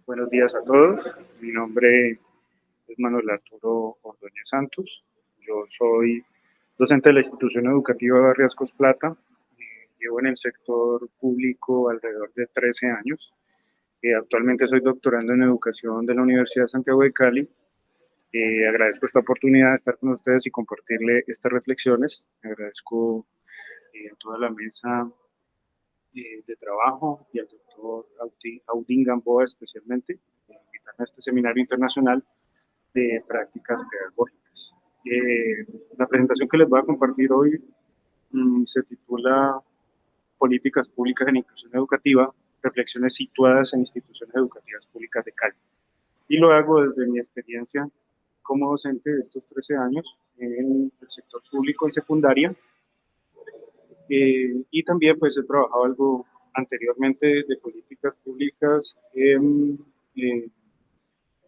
Buenos días a todos. Mi nombre es Manuel Arturo Ordóñez Santos. Yo soy docente de la institución educativa Riascos Plata. Llevo en el sector público alrededor de 13 años. Actualmente soy doctorando en educación de la Universidad de Santiago de Cali. Agradezco esta oportunidad de estar con ustedes y compartirle estas reflexiones. Agradezco a toda la mesa de trabajo y al doctor Audín Gamboa especialmente, invitarme a este seminario internacional de prácticas pedagógicas. La presentación que les voy a compartir hoy se titula Políticas Públicas en Inclusión Educativa, reflexiones situadas en instituciones educativas públicas de Cali. Y lo hago desde mi experiencia como docente de estos 13 años en el sector público y secundaria, y también pues he trabajado algo anteriormente de políticas públicas en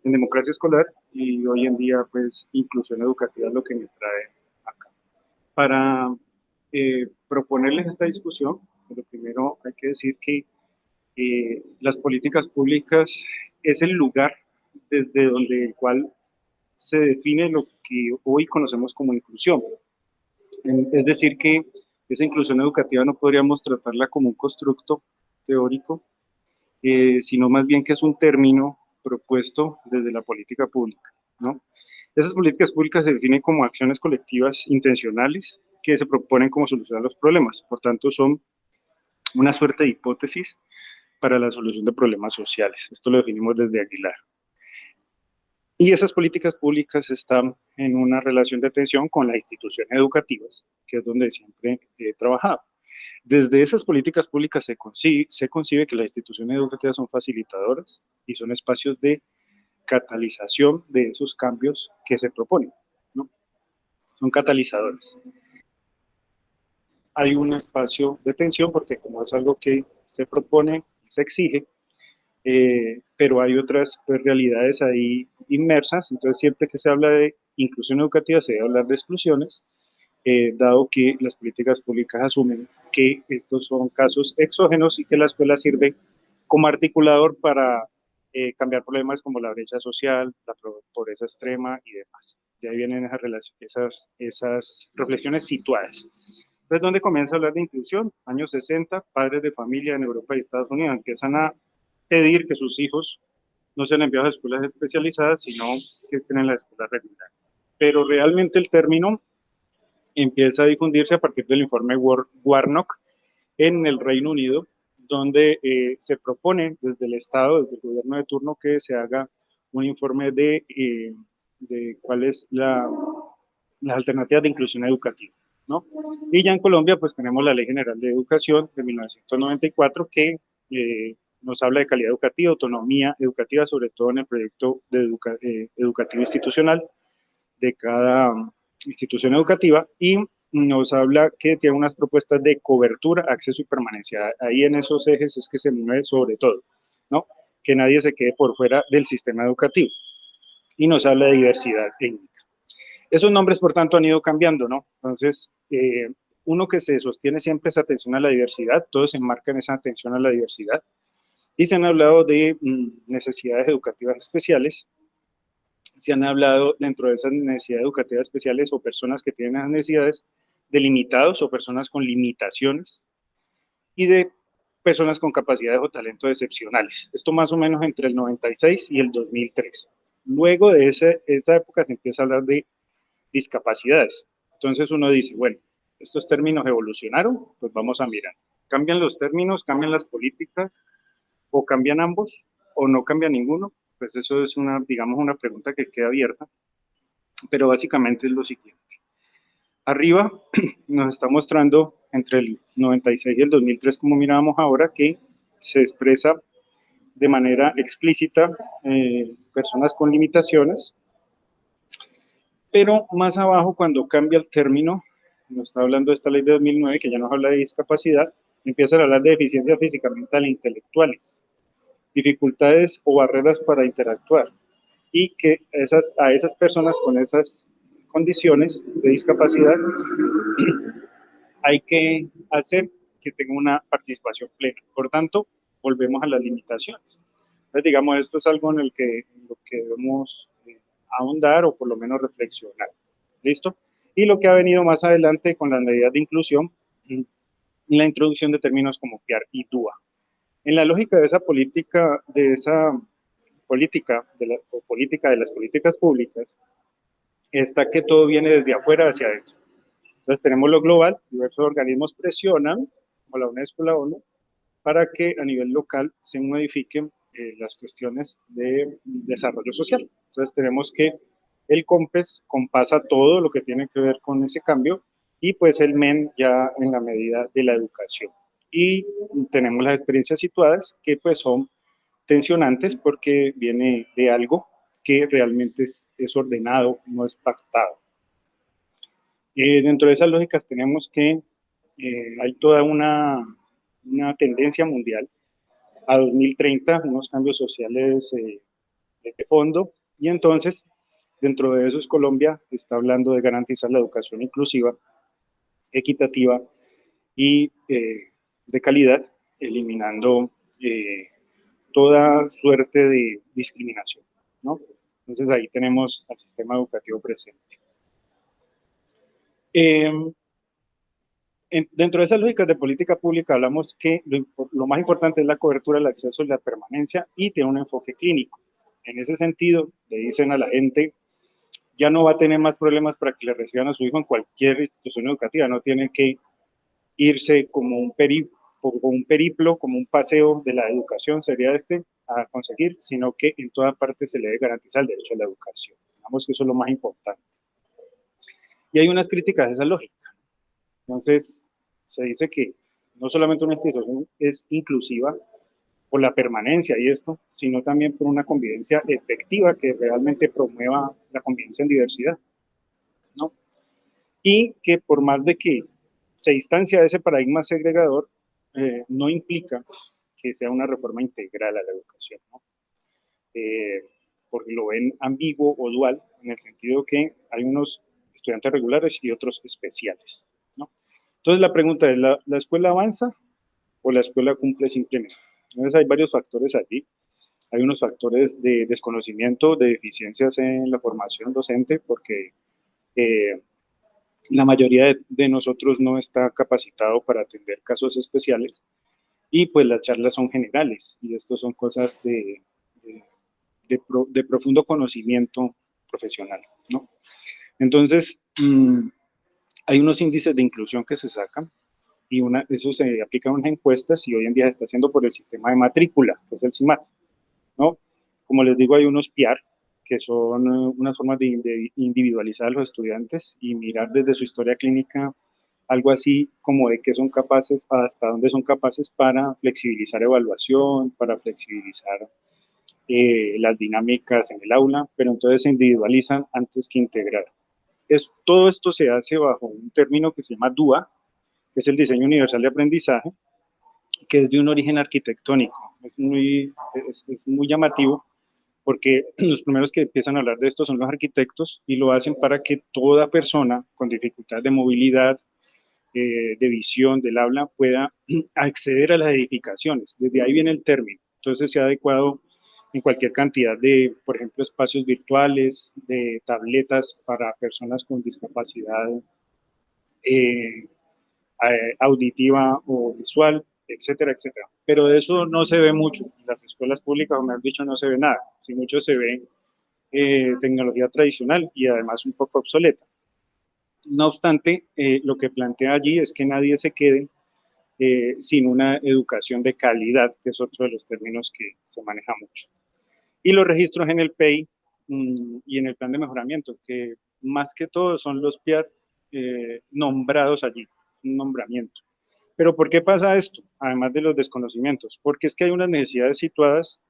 democracia escolar y hoy en día pues inclusión educativa es lo que me trae acá. Para proponerles esta discusión, lo primero hay que decir que las políticas públicas es el lugar desde donde el cual se define lo que hoy conocemos como inclusión. Es decir, que esa inclusión educativa no podríamos tratarla como un constructo teórico, sino más bien que es un término propuesto desde la política pública, ¿no? Esas políticas públicas se definen como acciones colectivas intencionales que se proponen como solucionar los problemas, por tanto son una suerte de hipótesis para la solución de problemas sociales. Esto lo definimos desde Aguilar. Y esas políticas públicas están en una relación de tensión con las instituciones educativas, que es donde siempre he trabajado. Desde esas políticas públicas se concibe que las instituciones educativas son facilitadoras y son espacios de catalización de esos cambios que se proponen, ¿no? Son catalizadores. Hay un espacio de tensión porque como es algo que se propone y se exige, pero hay otras pues, realidades ahí inmersas, entonces siempre que se habla de inclusión educativa se debe hablar de exclusiones, dado que las políticas públicas asumen que estos son casos exógenos y que la escuela sirve como articulador para cambiar problemas como la brecha social, la pobreza extrema y demás. De ahí vienen esas reflexiones situadas. Entonces, ¿dónde comienza a hablar de inclusión? Años 60, padres de familia en Europa y Estados Unidos empiezan a pedir que sus hijos no sean enviados a escuelas especializadas, sino que estén en la escuela regular. Pero realmente el término empieza a difundirse a partir del informe Warnock en el Reino Unido, donde se propone desde el Estado, desde el gobierno de turno, que se haga un informe de cuáles las alternativas de inclusión educativa, ¿no? Y ya en Colombia, pues tenemos la Ley General de Educación de 1994 que nos habla de calidad educativa, autonomía educativa, sobre todo en el proyecto educativo institucional de cada institución educativa, y nos habla que tiene unas propuestas de cobertura, acceso y permanencia. Ahí en esos ejes es que se mueve sobre todo, ¿no? Que nadie se quede por fuera del sistema educativo. Y nos habla de diversidad étnica. Esos nombres, por tanto, han ido cambiando, ¿no? Entonces, uno que se sostiene siempre es atención a la diversidad, todos se enmarcan esa atención a la diversidad, y se han hablado de necesidades educativas especiales, se han hablado dentro de esas necesidades educativas especiales o personas que tienen esas necesidades de limitados o personas con limitaciones y de personas con capacidades o talentos excepcionales. Esto más o menos entre el 96 y el 2003. Luego de esa época se empieza a hablar de discapacidades. Entonces uno dice, bueno, estos términos evolucionaron, pues vamos a mirar. ¿Cambian los términos, cambian las políticas o cambian ambos o no cambia ninguno? Pues eso es digamos, una pregunta que queda abierta, pero básicamente es lo siguiente. Arriba nos está mostrando entre el 96 y el 2003, como mirábamos ahora, que se expresa de manera explícita personas con limitaciones, pero más abajo, cuando cambia el término, nos está hablando de esta ley de 2009, que ya nos habla de discapacidad, empieza a hablar de deficiencia física, mental e intelectuales, dificultades o barreras para interactuar, y que a esas personas con esas condiciones de discapacidad hay que hacer que tenga una participación plena. Por tanto, volvemos a las limitaciones. Entonces, digamos, esto es algo en lo que debemos ahondar o por lo menos reflexionar. ¿Listo? Y lo que ha venido más adelante con las medidas de inclusión, la introducción de términos como PIAR y DUA. En la lógica de esa política, o política de las políticas públicas, está que todo viene desde afuera hacia adentro. Entonces tenemos lo global, diversos organismos presionan, como la UNESCO, la ONU, para que a nivel local se modifiquen las cuestiones de desarrollo social. Entonces tenemos que el COMPES compasa todo lo que tiene que ver con ese cambio y pues el MEN ya en la medida de la educación. Y tenemos las experiencias situadas que pues son tensionantes porque viene de algo que realmente es ordenado, no es pactado. Dentro de esas lógicas tenemos que hay toda una tendencia mundial a 2030, unos cambios sociales de fondo, y entonces dentro de eso Colombia está hablando de garantizar la educación inclusiva, equitativa y de calidad, eliminando toda suerte de discriminación, ¿no? Entonces ahí tenemos al sistema educativo presente. Eh, Dentro de esas lógicas de política pública hablamos que lo más importante es la cobertura, el acceso y la permanencia y tiene un enfoque clínico. En ese sentido, le dicen a la gente, ya no va a tener más problemas para que le reciban a su hijo en cualquier institución educativa, no tiene que irse como un periplo, como un paseo de la educación sería a conseguir, sino que en toda parte se le debe garantizar el derecho a la educación. Digamos que eso es lo más importante. Y hay unas críticas a esa lógica. Entonces, se dice que no solamente una institución es inclusiva por la permanencia y esto, sino también por una convivencia efectiva que realmente promueva la convivencia en diversidad, ¿no? Y que por más de que se distancia de ese paradigma segregador, no implica que sea una reforma integral a la educación, ¿no? Eh, porque lo ven ambiguo o dual, en el sentido que hay unos estudiantes regulares y otros especiales, ¿no? Entonces la pregunta es, ¿la escuela avanza o la escuela cumple simplemente? Entonces hay varios factores allí. Hay unos factores de desconocimiento, de deficiencias en la formación docente, porque eh, la mayoría de nosotros no está capacitado para atender casos especiales y pues las charlas son generales y esto son cosas de profundo conocimiento profesional, ¿no? Entonces, hay unos índices de inclusión que se sacan y eso se aplica a unas encuestas y hoy en día se está haciendo por el sistema de matrícula, que es el CIMAT, ¿no? Como les digo, hay unos PIAR, que son unas formas de individualizar a los estudiantes y mirar desde su historia clínica algo así como de qué son capaces, hasta dónde son capaces para flexibilizar evaluación, para flexibilizar las dinámicas en el aula, pero entonces se individualizan antes que integrar. Todo esto se hace bajo un término que se llama DUA, que es el diseño universal de aprendizaje, que es de un origen arquitectónico. Es muy llamativo porque los primeros que empiezan a hablar de esto son los arquitectos y lo hacen para que toda persona con dificultad de movilidad, de visión del habla, pueda acceder a las edificaciones. Desde ahí viene el término. Entonces se ha adecuado en cualquier cantidad de, por ejemplo, espacios virtuales, de tabletas para personas con discapacidad eh, auditiva o visual, etcétera, etcétera. Pero de eso no se ve mucho. En las escuelas públicas, como me han dicho, no se ve nada. Si mucho se ve tecnología tradicional y además un poco obsoleta. No obstante, lo que plantea allí es que nadie se quede sin una educación de calidad, que es otro de los términos que se maneja mucho. Y los registros en el PEI y en el plan de mejoramiento, que más que todo son los PIAR nombrados allí, es un nombramiento. Pero ¿por qué pasa esto? Además de los desconocimientos, porque es que hay unas necesidades situadas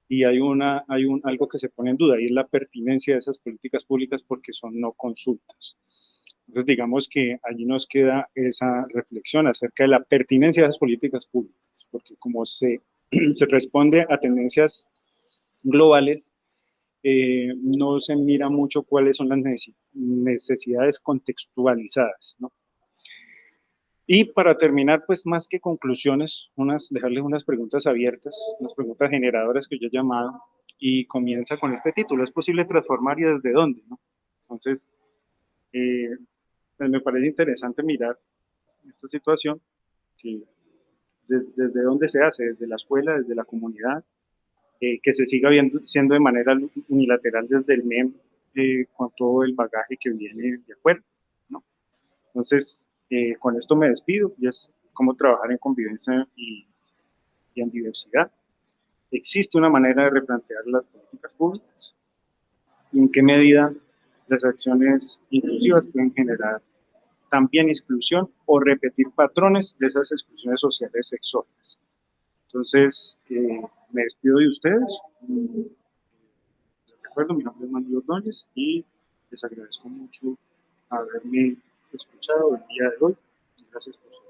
y algo que se pone en duda y es la pertinencia de esas políticas públicas porque son no consultas. Entonces, digamos que allí nos queda esa reflexión acerca de la pertinencia de esas políticas públicas, porque como se responde a tendencias globales, no se mira mucho cuáles son las necesidades contextualizadas, ¿no? Y para terminar, pues más que conclusiones, dejarles unas preguntas abiertas, unas preguntas generadoras que yo he llamado, y comienza con este título: ¿es posible transformar y desde dónde? ¿No? Entonces, eh, pues me parece interesante mirar esta situación, que desde dónde se hace, desde la escuela, desde la comunidad, que se siga siendo de manera unilateral desde el MEM, con todo el bagaje que viene de afuera, ¿no? Entonces, con esto me despido, y es cómo trabajar en convivencia y en diversidad. ¿Existe una manera de replantear las políticas públicas? ¿Y en qué medida las acciones inclusivas pueden generar también exclusión o repetir patrones de esas exclusiones sociales exógenas? Entonces, me despido de ustedes. Les recuerdo, mi nombre es Manuel Ordóñez y les agradezco mucho haberme escuchado el día de hoy. Gracias por su